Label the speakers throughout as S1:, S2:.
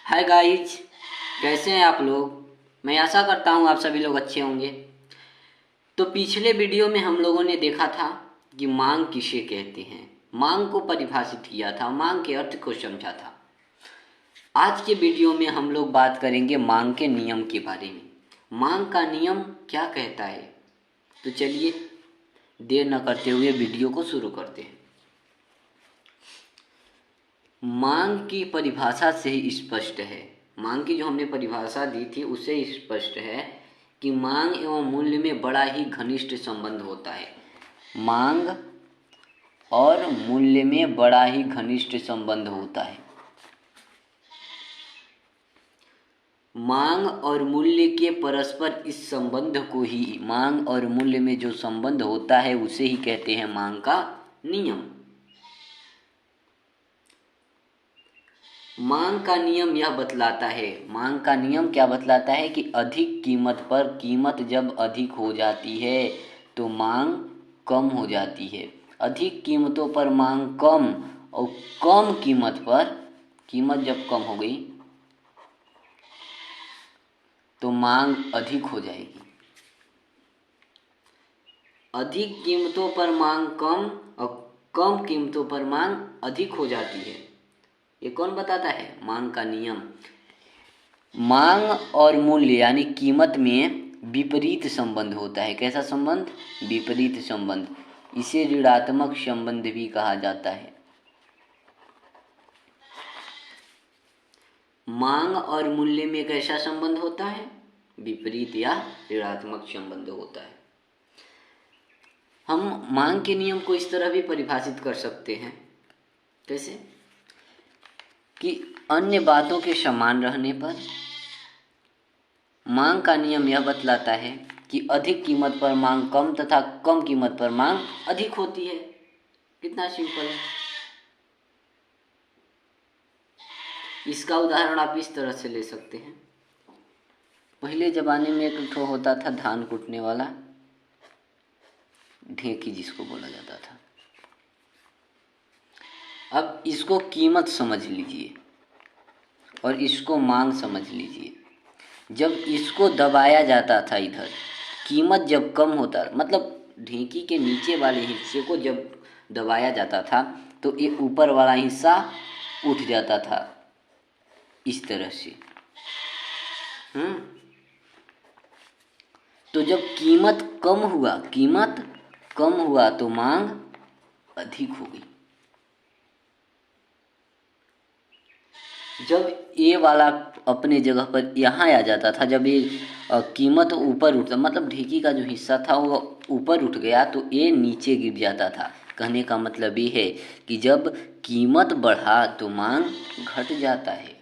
S1: Hi guys, कैसे हैं आप लोग। मैं आशा करता हूँ आप सभी लोग अच्छे होंगे। तो पिछले वीडियो में हम लोगों ने देखा था कि मांग किसे कहते हैं, मांग को परिभाषित किया था, मांग के अर्थ को समझा था। आज के वीडियो में हम लोग बात करेंगे मांग के नियम के बारे में। मांग का नियम क्या कहता है। तो चलिए देर न करते हुए वीडियो को शुरू करते हैं। मांग की परिभाषा से ही स्पष्ट है, मांग की जो हमने परिभाषा दी थी उससे स्पष्ट है कि मांग एवं मूल्य में बड़ा ही घनिष्ठ संबंध होता है। मांग और मूल्य में बड़ा ही घनिष्ठ संबंध होता है। मांग और मूल्य के परस्पर इस संबंध को ही, मांग और मूल्य में जो संबंध होता है उसे ही कहते हैं मांग का नियम। मांग का नियम यह बतलाता है, मांग का नियम क्या बतलाता है कि अधिक कीमत पर, कीमत जब अधिक हो जाती है तो मांग कम हो जाती है। अधिक कीमतों पर मांग कम, और कम कीमत पर, कीमत जब कम हो गई तो मांग अधिक हो जाएगी। अधिक कीमतों पर मांग कम और कम कीमतों पर मांग अधिक हो जाती है। ये कौन बताता है? मांग का नियम। मांग और मूल्य यानी कीमत में विपरीत संबंध होता है। कैसा संबंध? विपरीत संबंध। इसे ऋणात्मक संबंध भी कहा जाता है। मांग और मूल्य में कैसा संबंध होता है? विपरीत या ऋणात्मक संबंध होता है। हम मांग के नियम को इस तरह भी परिभाषित कर सकते हैं। कैसे? कि अन्य बातों के समान रहने पर मांग का नियम यह बतलाता है कि अधिक कीमत पर मांग कम तथा कम कीमत पर मांग अधिक होती है। कितना सिंपल है। इसका उदाहरण आप इस तरह से ले सकते हैं। पहले जमाने में एक ठो होता था धान कूटने वाला, ढेकी जिसको बोला जाता था। अब इसको कीमत समझ लीजिए और इसको मांग समझ लीजिए। जब इसको दबाया जाता था, इधर कीमत जब कम होता, मतलब ढेंकी के नीचे वाले हिस्से को जब दबाया जाता था तो ये ऊपर वाला हिस्सा उठ जाता था इस तरह से। तो जब कीमत कम हुआ तो मांग अधिक हो गई। जब ये वाला अपने जगह पर यहाँ आ जाता था, जब ये कीमत ऊपर उठता, मतलब ढेकी का जो हिस्सा था वो ऊपर उठ गया तो ये नीचे गिर जाता था। कहने का मतलब ये है कि जब कीमत बढ़ा तो मांग घट जाता है।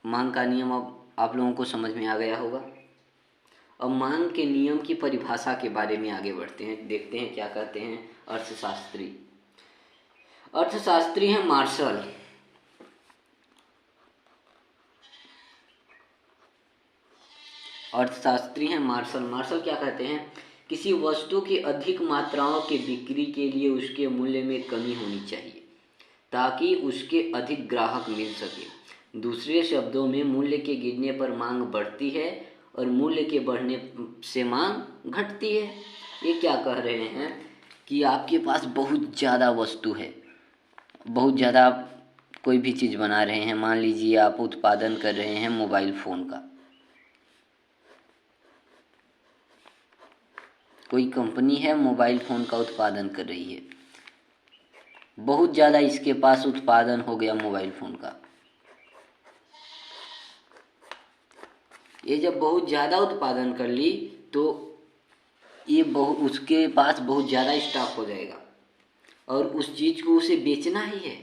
S1: मांग का नियम अब आप लोगों को समझ में आ गया होगा। अब मांग के नियम की परिभाषा के बारे में आगे बढ़ते हैं, देखते हैं क्या कहते हैं अर्थशास्त्री। अर्थशास्त्री हैं मार्शल। अर्थशास्त्री हैं मार्शल। मार्शल क्या कहते हैं? किसी वस्तु की अधिक मात्राओं के बिक्री के लिए उसके मूल्य में कमी होनी चाहिए ताकि उसके अधिक ग्राहक मिल सके। दूसरे शब्दों में मूल्य के गिरने पर मांग बढ़ती है और मूल्य के बढ़ने से मांग घटती है। ये क्या कह रहे हैं कि आपके पास बहुत ज़्यादा वस्तु है, बहुत ज़्यादा कोई भी चीज़ बना रहे हैं। मान लीजिए आप उत्पादन कर रहे हैं मोबाइल फ़ोन का, कोई कंपनी है मोबाइल फ़ोन का उत्पादन कर रही है, बहुत ज़्यादा इसके पास उत्पादन हो गया मोबाइल फ़ोन का। ये जब बहुत ज़्यादा उत्पादन कर ली तो ये उसके पास बहुत ज़्यादा स्टॉक हो जाएगा और उस चीज़ को उसे बेचना ही है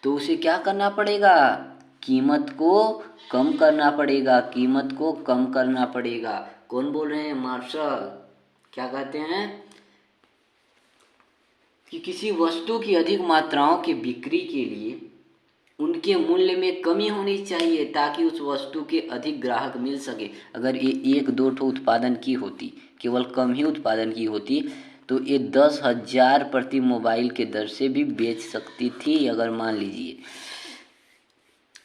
S1: तो उसे क्या करना पड़ेगा? कीमत को कम करना पड़ेगा, कीमत को कम करना पड़ेगा। कौन बोल रहे हैं? मार्शल। क्या कहते हैं कि किसी वस्तु की अधिक मात्राओं की बिक्री के लिए उनके मूल्य में कमी होनी चाहिए ताकि उस वस्तु के अधिक ग्राहक मिल सके। अगर ये एक दो ठो उत्पादन की होती, केवल कम ही उत्पादन की होती तो ये 10,000 प्रति मोबाइल के दर से भी बेच सकती थी। अगर मान लीजिए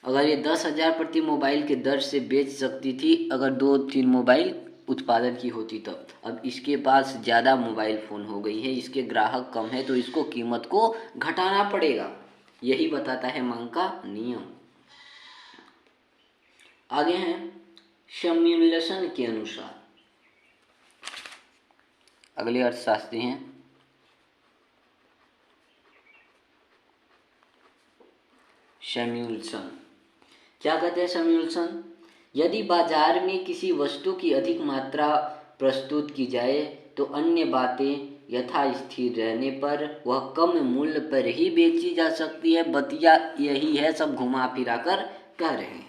S1: अगर ये 10,000 प्रति मोबाइल के दर से बेच सकती थी, अगर 2-3 मोबाइल उत्पादन की होती तब। अब इसके पास ज़्यादा मोबाइल फ़ोन हो गई है, इसके ग्राहक कम है, तो इसको कीमत को घटाना पड़ेगा। यही बताता है मांग का नियम। आगे हैं सम्यूलेशन के अनुसार। अगले अर्थशास्त्री हैं सम्यूलेशन। क्या कहते हैं सम्यूलेशन? यदि बाजार में किसी वस्तु की अधिक मात्रा प्रस्तुत की जाए तो अन्य बातें यथास्थिर रहने पर वह कम मूल्य पर ही बेची जा सकती है। बतिया यही है, सब घुमा फिरा कर कह रहे हैं।